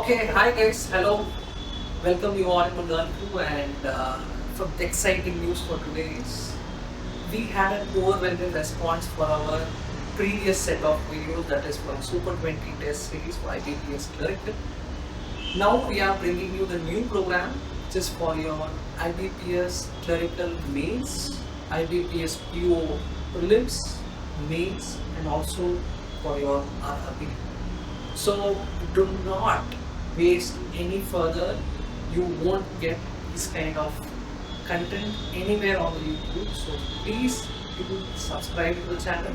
Okay, hi guys, hello. Welcome you all to Learncrew and some exciting news for today is we had an overwhelming response for our previous set of videos, that is from Super 20 test series for IBPS Clerical. Now we are bringing you the new program which is for your IBPS Clerical Mains, IBPS PO Prelims, Mains and also for your RRB. So do not waste any further. You won't get this kind of content anywhere on the YouTube. So please do subscribe to the channel.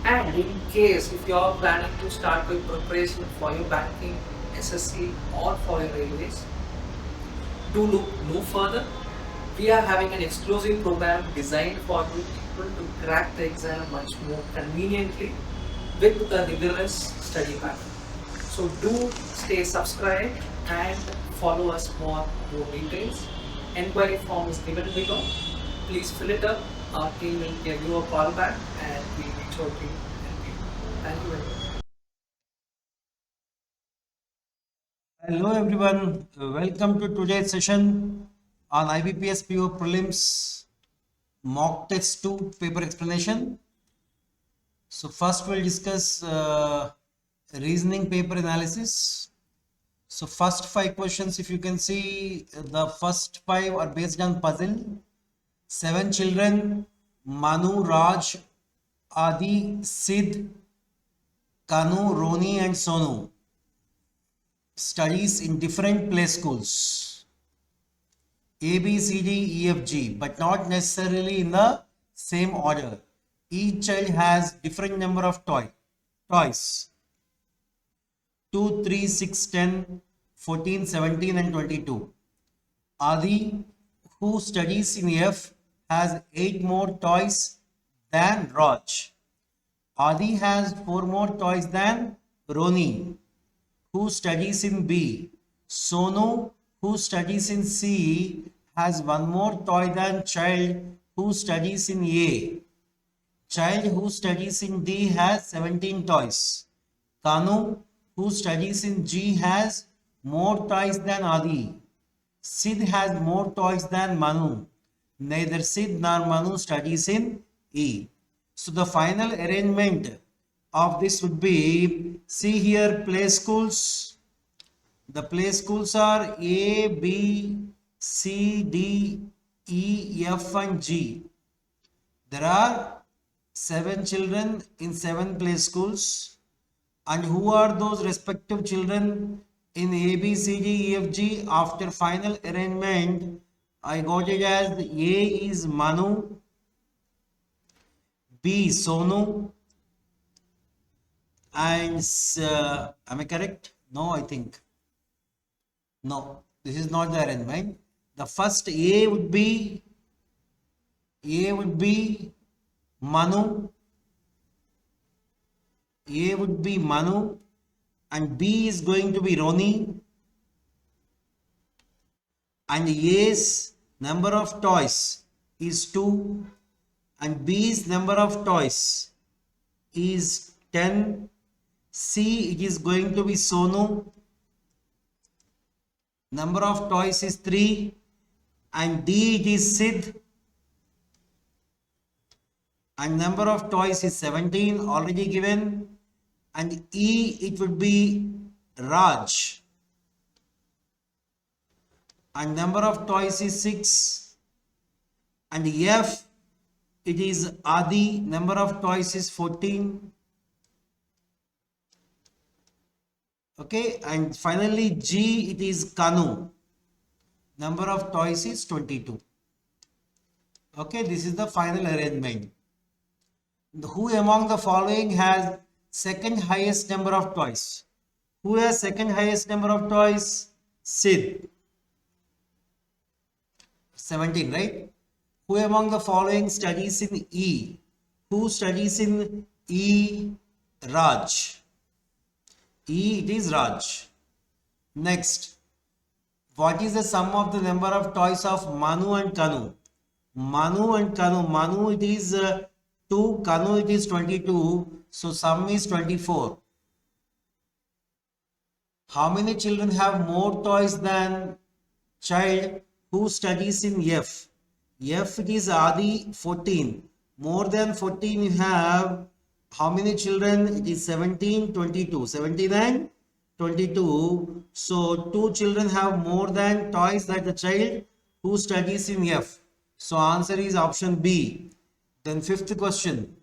And in case if you are planning to start with preparation for your banking, SSC or for your railways, do look no further. We are having an exclusive program designed for you people to crack the exam much more conveniently with a rigorous study pattern. So do stay subscribed and follow us for more details. Enquiry form is given below. Please fill it up. Our team will give you a call back and we will reach out to you and help you. Thank you very much. Hello everyone, welcome to today's session on IBPS PO Prelims Mock Test 2 paper explanation. So first we'll discuss reasoning paper analysis. So first 5 questions, if you can see, the first 5 are based on puzzle. 7 children, Manu, Raj, Adi, Sid, Kanu, Roni and Sonu studies in different play schools A, B, C, D, E, F, G, but not necessarily in the same order. Each child has different number of toys 2, 3, 6, 10, 14, 17 and 22. Adi, who studies in F, has 8 more toys than Raj. Adi has 4 more toys than Roni, who studies in B. Sonu, who studies in C, has 1 more toy than child who studies in A. Child who studies in D has 17 toys. Kanu, who studies in G, has more toys than Adi. Sid has more toys than Manu. Neither Sid nor Manu studies in E. So the final arrangement of this would be, see here, play schools. The play schools are A, B, C, D, E, F and G. There are 7 children in 7 play schools. And who are those respective children in A, B, C, D, E, F, G? After final arrangement, I got it as A is Manu, B Sonu, and am I correct? No, I think. No, this is not the arrangement. The first A would be Manu. A would be Manu and B is going to be Roni, and A's number of toys is 2 and B's number of toys is 10. C, it is going to be Sonu, number of toys is 3, and D, it is Sid and number of toys is 17 already given, and E, it would be Raj and number of toys is 6, and F, it is Adi, number of toys is 14. Okay, and finally G, it is Kanu, number of toys is 22. Okay, this is the final arrangement. Who among the following has second highest number of toys? Who has second highest number of toys? Sid, 17, right? Who among the following studies in E? Who studies in E? Raj. E, it is Raj. Next, what is the sum of the number of toys of Manu and Kanu? Manu and Kanu. Manu, it is 2, Kanu, it is 22. So sum is 24. How many children have more toys than child who studies in F? F it is Adi 14. More than 14 you have how many children? It is 17, 22. 17 and 22. So two children have more than toys than the child who studies in F. So answer is option B. Then fifth question.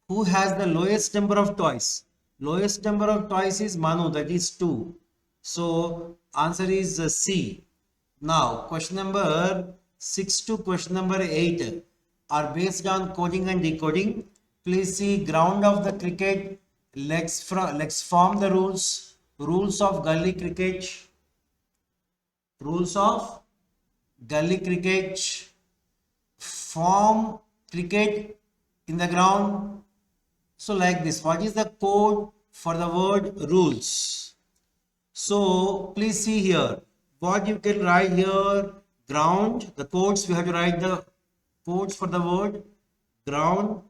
Who has the lowest number of toys? Lowest number of toys is Manu, that is 2. So answer is C. Now question number 6 to question number 8 are based on coding and decoding. Please see ground of the cricket. Let's form the rules. Rules of gully cricket. Rules of gully cricket. Form cricket in the ground. So like this, what is the code for the word rules? So please see here, what you can write here, ground, the codes, we have to write the codes for the word ground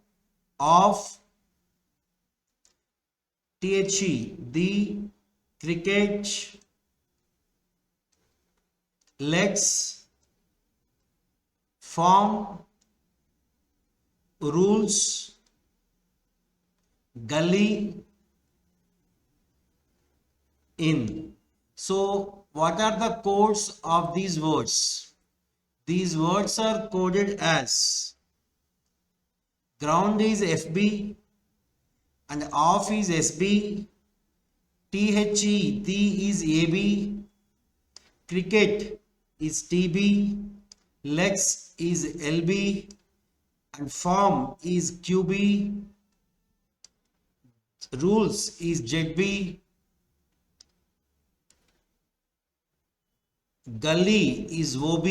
of the cricket. Let's form rules gully in. So what are the codes of these words? These words are coded as ground is FB and off is SB, T is AB, cricket is TB, legs is LB and form is QB, rules is ZB, gully is OB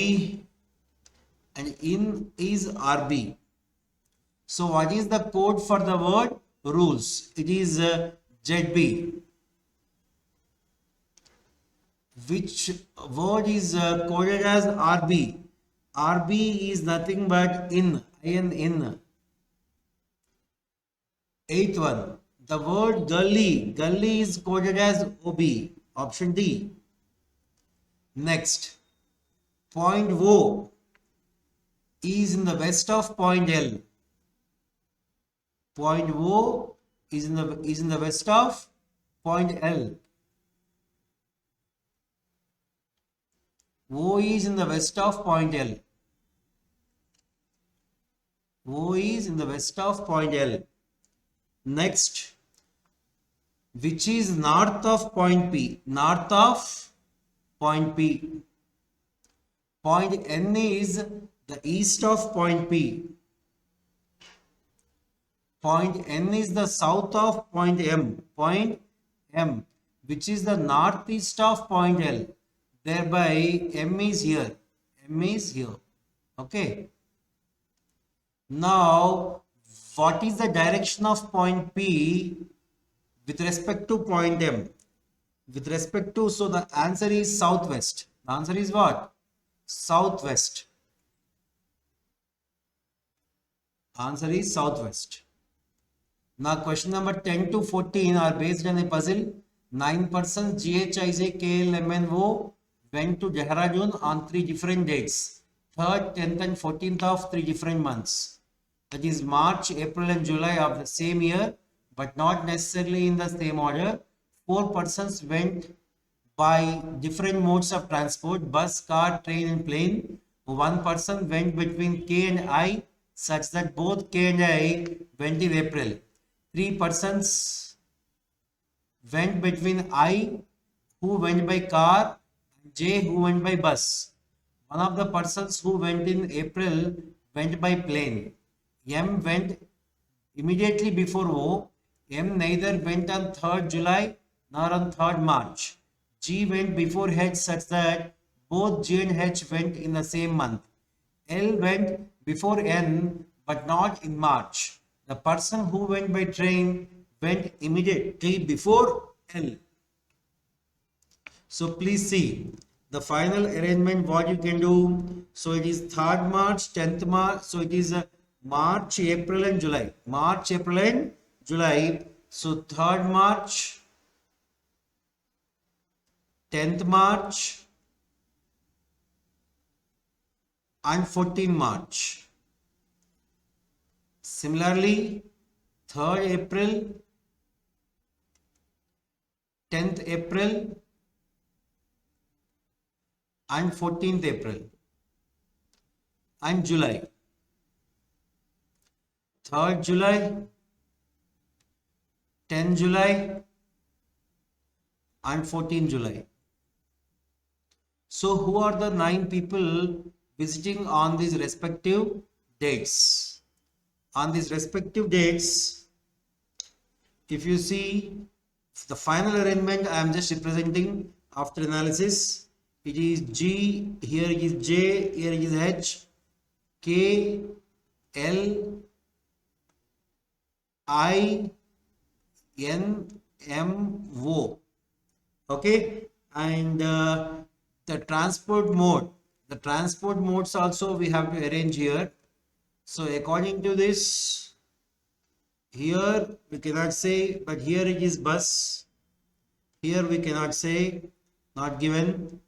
and in is RB. So what is the code for the word rules? It is ZB. Which word is coded as RB? RB is nothing but in. Eighth one. The word gully is coded as OB, option D. Next, point O is in the west of point L. Point O is in the west of point L. O is in the west of point L. O is in the west of point L. Next, which is north of point P? North of point P. Point N is the east of point P. Point N is the south of point M. Point M, which is the northeast of point L. Thereby M is here. M is here. Okay. Now, what is the direction of point P with respect to point M? With respect to, so the answer is southwest. The answer is what? Southwest. Answer is southwest. Now question number 10 to 14 are based on a puzzle. 9 persons GHIJ, KL, MNO went to Dehradun on 3 different dates. 3rd, 10th and 14th of 3 different months. That is March, April and July of the same year, but not necessarily in the same order. 4 persons went by different modes of transport, bus, car, train and plane. 1 person went between K and I such that both K and I went in April. 3 persons went between I who went by car and J who went by bus. One of the persons who went in April went by plane. M went immediately before O. M neither went on 3rd July nor on 3rd March. G went before H such that both G and H went in the same month. L went before N but not in March. The person who went by train went immediately before L. So please see the final arrangement what you can do. So it is 3rd March, 10th March. So it is March, April and July. March, April and July. So 3rd March, 10th March and 14th March. Similarly, 3rd April, 10th April and 14th April and July. 3rd July, 10th July and 14th July. So who are the 9 people visiting on these respective dates? On these respective dates, if you see the final arrangement, I am just representing after analysis. It is G, here it is J, here it is H, K, L, I, N, M, O. Okay, and the transport modes also we have to arrange here. So according to this, here we cannot say, but here it is bus, here we cannot say, not given,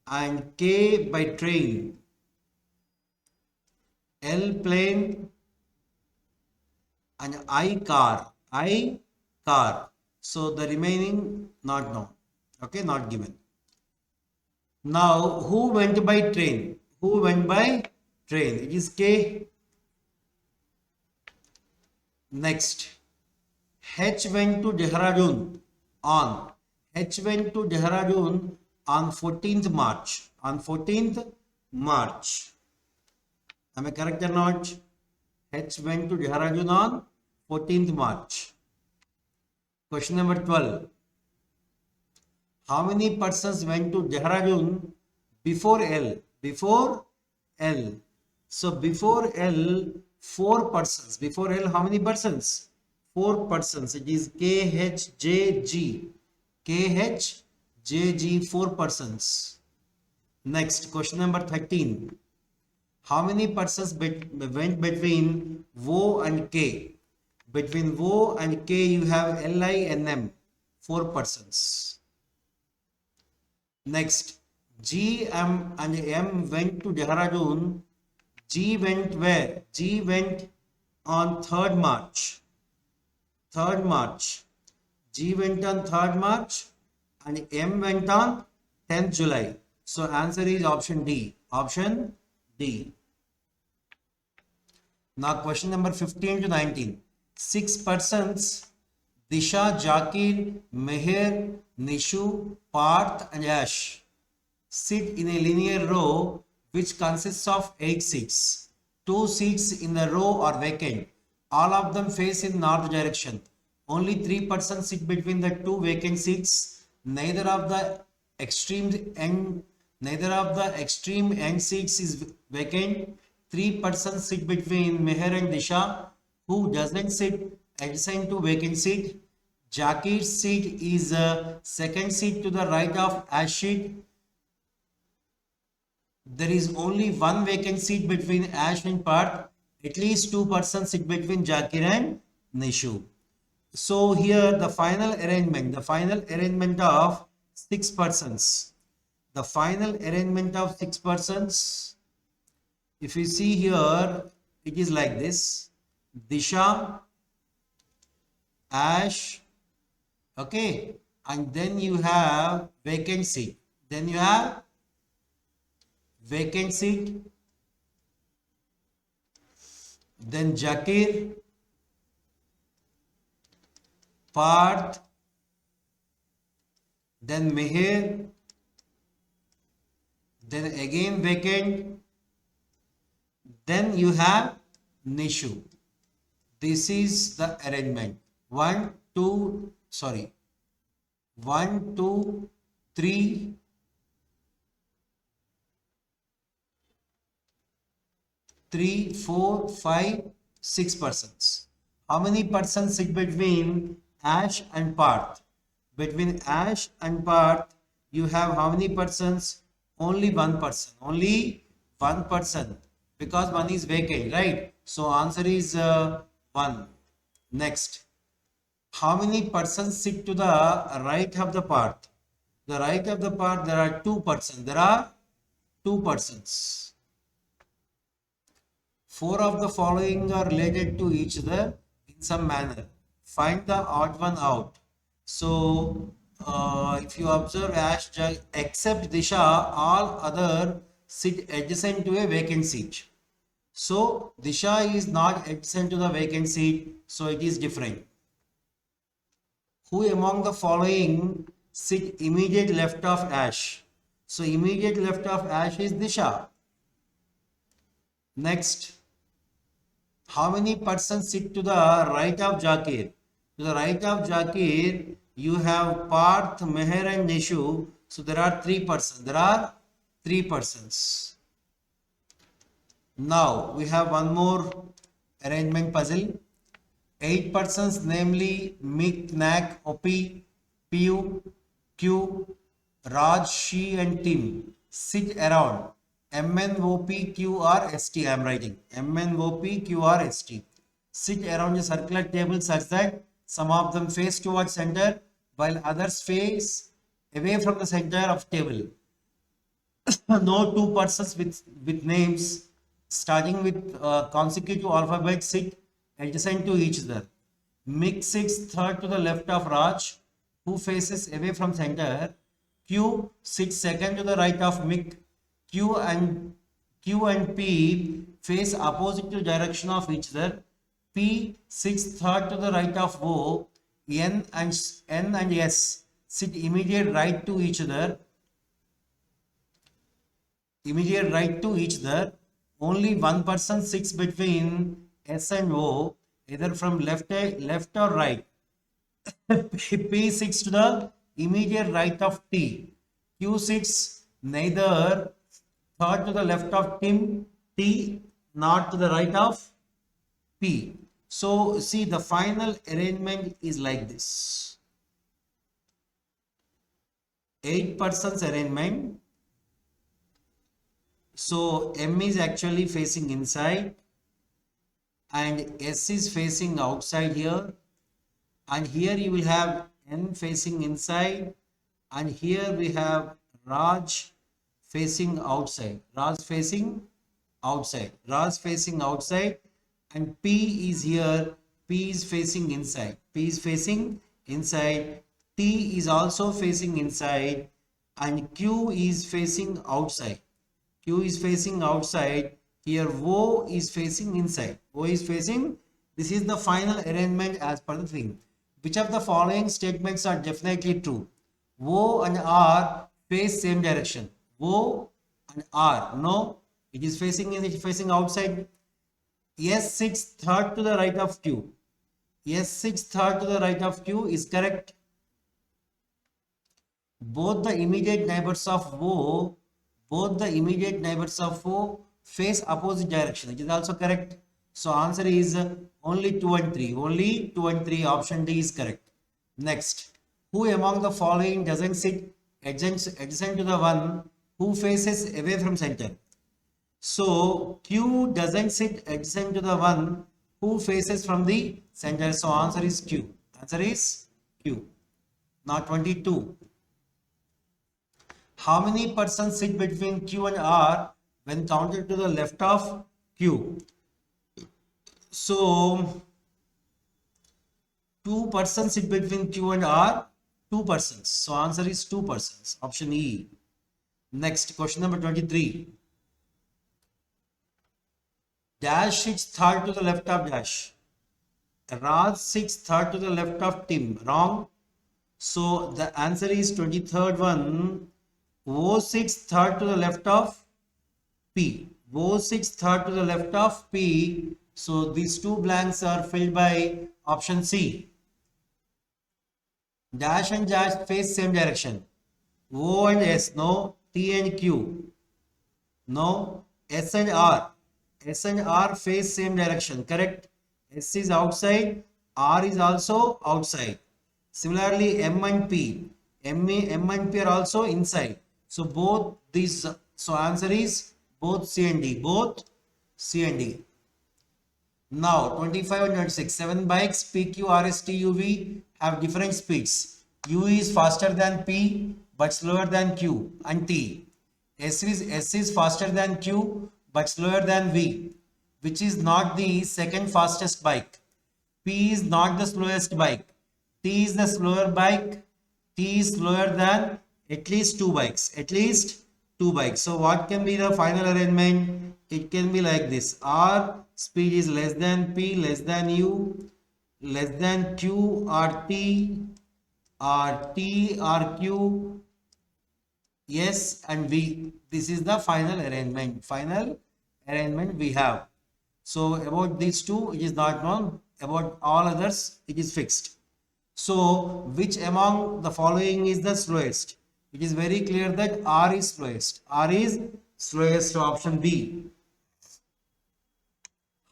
and K by train, L plane, and I car. So the remaining not known, okay, not given. Now who went by train? Who went by train? It is K. Next, H went to Dehradun on 14th March. On 14th March. Am I correct or not? H went to Dehradun on 14th March. Question number 12. How many persons went to Dehradun before L? Before L. So before L, 4 persons. Before L, how many persons? 4 persons. It is KHJG. KHJG, 4 persons. Next, question number 13. How many persons went between O and K? Between O and K, you have LINM, 4 persons. Next, G, M and M went to Dehradun. G went where? G went on 3rd March. 3rd March. G went on 3rd March and M went on 10th July. So answer is option D. Option D. Now question number 15 to 19. 6 persons, Disha, Jakir, Meher, Nishu, Parth and Ash, sit in a linear row which consists of 8 seats. 2 seats in the row are vacant. All of them face in north direction. Only 3 persons sit between the 2 vacant seats. Neither of the extreme end seats is vacant. 3 persons sit between Meher and Disha, who doesn't sit adjacent to vacant seat. Jakir's seat is second seat to the right of Ash seat. There is only 1 vacant seat between Ash and Parth. At least 2 persons sit between Jakir and Nishu. So here the final arrangement of 6 persons. The final arrangement of 6 persons, if you see here, it is like this. Disha, Ash, okay, and then you have vacant seat. Then you have vacant seat. Then Jakir, Parth, then Meher, then again vacant, then you have Nishu. This is the arrangement. 1, 2, 3, 4, 5, 6 persons. How many persons sit between Ash and Parth? Between Ash and Parth, you have how many persons? Only 1 person. Only 1 person. Because 1 is vacant, right? So answer is 1. Next. How many persons sit to the right of the Parth? The right of the part, there are two persons. There are two persons. Four of the following are related to each other in some manner. Find the odd one out. So, if you observe Ash, except Disha, all other sit adjacent to a vacant seat. So, Disha is not adjacent to the vacant seat, so it is different. Who among the following sit immediate left of Ash? So, immediate left of Ash is Disha. Next, how many persons sit to the right of Jakir? To the right of Jakir, you have Parth, Meher and Nishu. So there are three persons. There are three persons. Now we have one more arrangement puzzle. 8 persons, namely Mick, Knack, Opi, Piu, Q, Raj, She and Tim sit around MNOPQRST. I am writing MNOPQRST. Sit around a circular table such that some of them face towards center while others face away from the center of table. No two persons with names starting with consecutive alphabet sit adjacent to each other. Mick sits third to the left of Raj, who faces away from center. Q sits second to the right of Mick. Q and P face opposite to direction of each other. P sits third to the right of O. N and S sit immediate right to each other. Immediate right to each other. Only one person sits between S and O, either from left or right. P sits to the immediate right of T. Q sits neither third to the left of T, not to the right of P. So see, the final arrangement is like this. 8 persons arrangement. So M is actually facing inside and S is facing outside here, and here you will have N facing inside, and here we have Raj facing outside, Raj facing outside, and P is here, P is facing inside, T is also facing inside, and Q is facing outside. Here O is facing inside. This is the final arrangement as per the thing. Which of the following statements are definitely true? O and R face same direction. O and R, no, it is facing outside. S sits third to the right of Q. Is correct. Both the immediate neighbors of O face opposite direction. It is also correct. So answer is only 2 and 3. Option D is correct. Next, who among the following doesn't sit adjacent to the one who faces away from center? So Q doesn't sit adjacent to the one who faces from the center. So answer is Q. Now 22. How many persons sit between Q and R when counted to the left of Q? So 2 persons sit between Q and R. 2 persons. So answer is 2 persons. Option E. Next, question number 23. Dash sits third to the left of Dash. Raj sits third to the left of Tim. Wrong. So the answer is 23rd one. O sits third to the left of P. So these two blanks are filled by option C. Dash and Dash face same direction. O and S, no. T and Q, no. S and R face same direction, correct. S is outside, R is also outside. Similarly, M and P are also inside. So both these, so answer is both C and D. Now 25 and 26. 7 bikes PQ, RST, UV have different speeds. U is faster than P, but slower than Q and T. S is faster than Q but slower than V, which is not the second fastest bike. P is not the slowest bike. T is the slower bike. T is slower than at least two bikes. At least two bikes. So what can be the final arrangement? It can be like this. R speed is less than P, less than U, less than Q or T, or T or Q, S and V. This is the final arrangement. Final arrangement we have. So about these two, it is not known. About all others, it is fixed. So which among the following is the slowest? It is very clear that R is slowest. R is slowest, option B.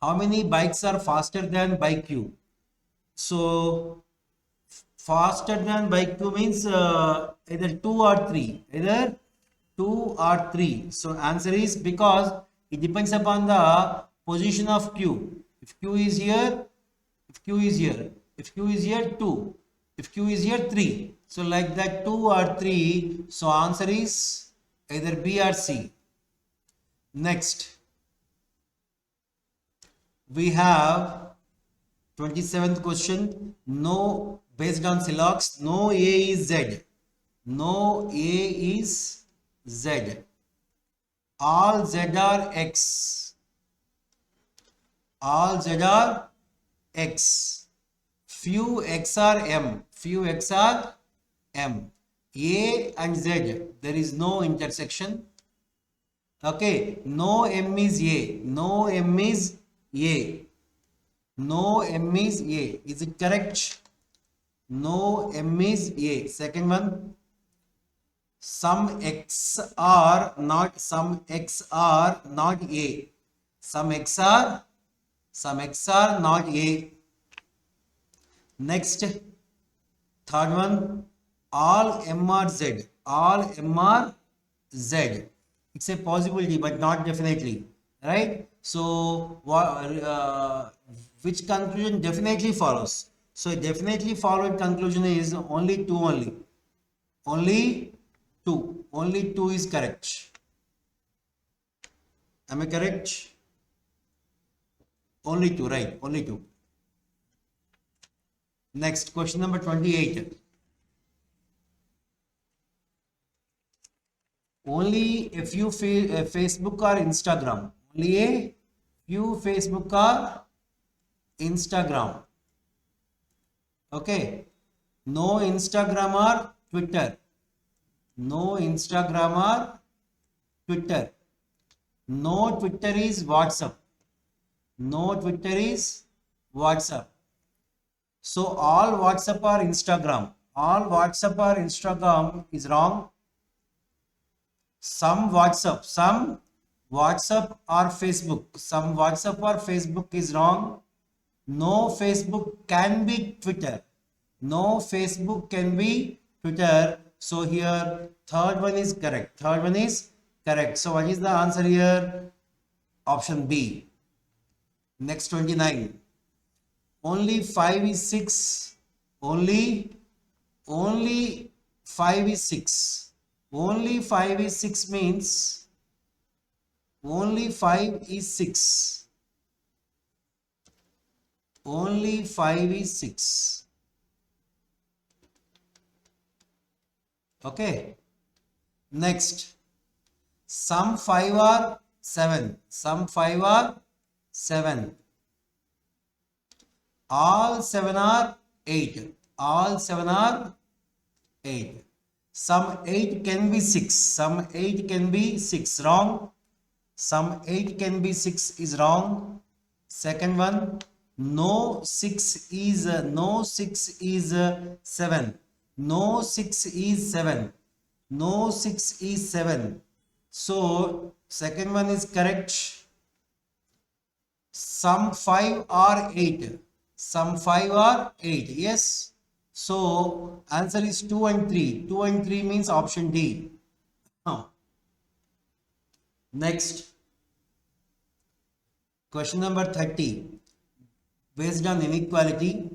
How many bikes are faster than bike Q? So faster than bike Q means either 2 or 3. Either 2 or 3. So answer is because it depends upon the position of Q. If Q is here, if Q is here, if Q is here 2, if Q is here 3. So like that 2 or 3. So answer is either B or C. Next, we have 27th question. No, based on Silox, no A is Z. No A is Z. All Z are X. All Z are X. Few X are M. Few X are M. A and Z, there is no intersection. Okay, no M is A. No M is A. No M is A. Is it correct? No M is A. Second one. Some X are not A. Some X are not A. Next, third one. All M are Z. All M are Z. It's a possibility but not definitely. Right? So which conclusion definitely follows? So a definitely followed conclusion is only two only. Only two. Only two is correct. Am I correct? Only two, right? Only two. Next, question number 28. Only a few Facebook or Instagram. Only a few Facebook or Instagram. Okay. No Instagram or Twitter. No Instagram or Twitter. No Twitter is WhatsApp. No Twitter is WhatsApp. So all WhatsApp or Instagram. All WhatsApp or Instagram is wrong. Some WhatsApp or Facebook. Some WhatsApp or Facebook is wrong. No Facebook can be Twitter. No Facebook can be Twitter. So here third one is correct. Third one is correct. So what is the answer here? Option B. Next, 29. Only 5 is 6. Only 5 is 6. Only 5 is 6 means only 5 is 6. Only 5 is 6. Okay. Next. Some 5 are 7. Some 5 are 7. All 7 are 8. All 7 are 8. Some 8 can be 6. Some 8 can be 6. Wrong. Some 8 can be 6 is wrong. Second one. No 6 is 7. No 6 is 7. No 6 is 7. So second one is correct. Some 5 are 8. Some 5 are 8. Yes. So answer is 2 and 3. 2 and 3 means option D. Now, next, question number 30. Based on inequality,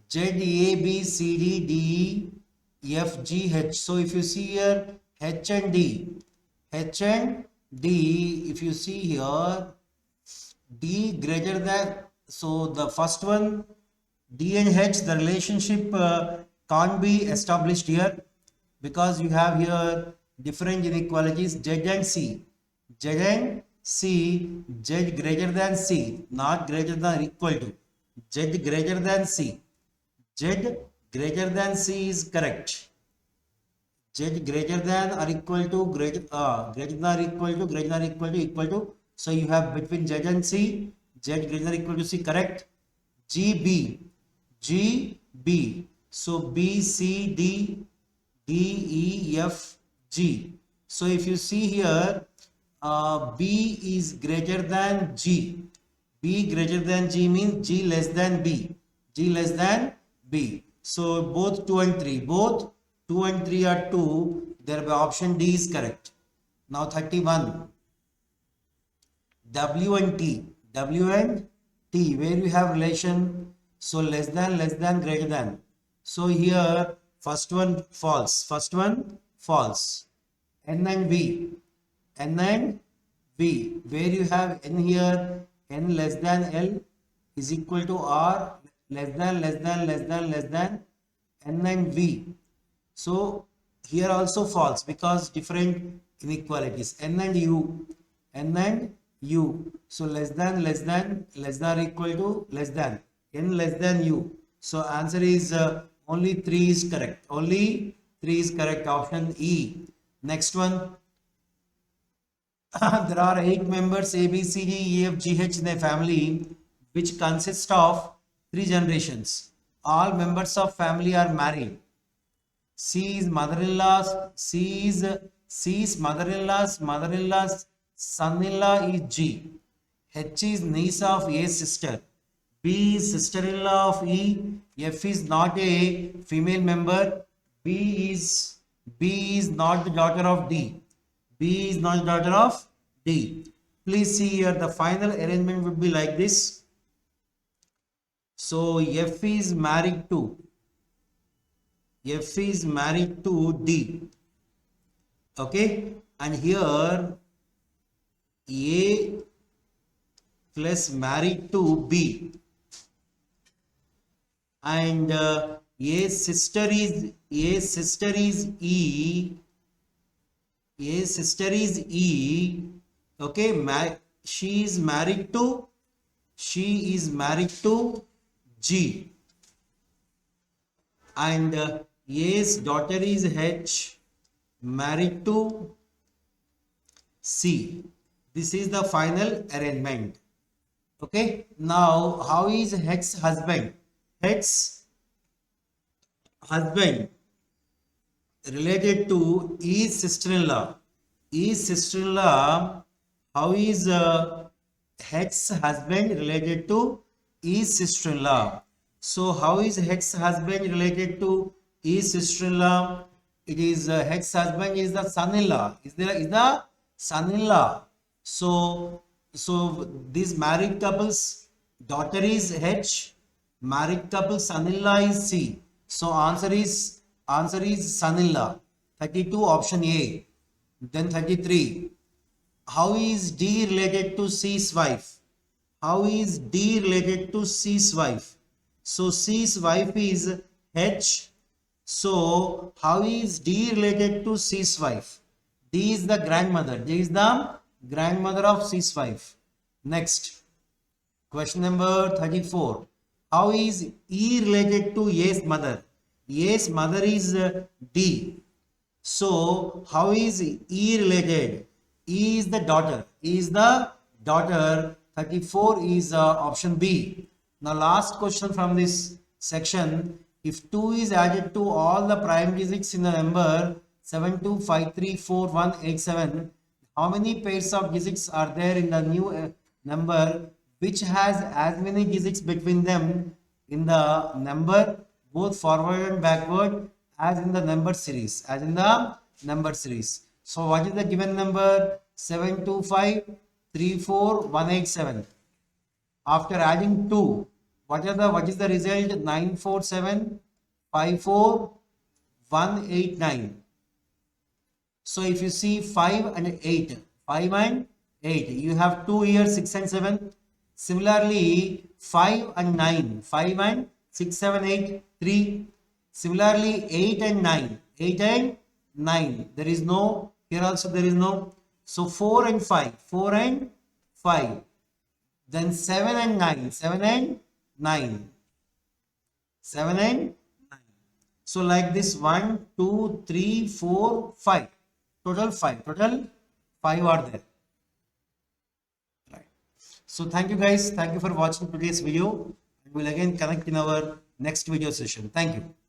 Z, A, B, C, D, D, F, G, H. So if you see here H and D, H and D, if you see here D greater than, so the first one D and H, the relationship can't be established here because you have here different inequalities Z and C. Z and C, Z greater than C, not greater than or equal to. Z greater than C. Z greater than C is correct. Z greater than or equal to greater than or equal to greater than or equal to. So you have between Z and C, Z greater than or equal to C, correct. GB, GB. So B, C, D, D, E, F, G. So if you see here, B is greater than G. B greater than G means G less than B. G less than B. So both 2 and 3, both 2 and 3 are 2. Thereby option D is correct. Now 31. W and T. W and T, where you have relation. So less than, greater than. So here first one false. First one false. N and V. N and V, where you have N here, N less than L is equal to R less than N and V. So here also false because different inequalities. N and U, N and U. So less than or equal to less than, N less than U. So answer is only 3 is correct. Only 3 is correct. Option E. Next one. There are 8 members A, B, C, D, E, F, G, H in a family which consists of 3 generations. All members of family are married. C is mother-in-law. C is mother-in-law's son-in-law is G. H is niece of A's sister. B is sister-in-law of E. F is not a female member. B is not the daughter of D. B is not the daughter of D. Please see here, the final arrangement would be like this. So F is married to D. Okay, and here A plus married to B, and A's sister is E. Okay, she is married to G, and A's daughter is H, married to C. This is the final arrangement. Okay, now how is H's husband? H's husband related to E's sister-in-law. E's sister-in-law, how is H's husband related to E's sister-in-law? So how is H's husband related to E's sister-in-law? It is H's husband is the son-in-law. Is the son-in-law. So this married couple's daughter is H, married couple son-in-law is C. So answer is son-in-law. 32 option A. Then 33. How is D related to C's wife? How is D related to C's wife? So C's wife is H. So how is D related to C's wife? D is the grandmother. D is the grandmother of C's wife. Next. Question number 34. How is E related to A's mother? A's mother is D. So how is E related? E is the daughter. E is the daughter. 34 is option B. Now last question from this section. If 2 is added to all the prime digits in the number 72534187, how many pairs of digits are there in the new number which has as many digits between them in the number both forward and backward as in the number series, So what is the given number? 72534187. After adding 2, what is the result? 94754 189. So if you see 5 and 8, 5 and 8, you have 2 here, 6 and 7. Similarly, 5 and 9, 5 and 6, 7, 8, 3. Similarly, 8 and 9, 8 and 9. There is no, here also there is no. So 4 and 5, 4 and 5. Then 7 and 9, 7 and 9. 7 and 9. So like this 1, 2, 3, 4, 5. Total 5. Total 5 are there. Right. So thank you guys. Thank you for watching today's video. We'll again connect in our next video session. Thank you.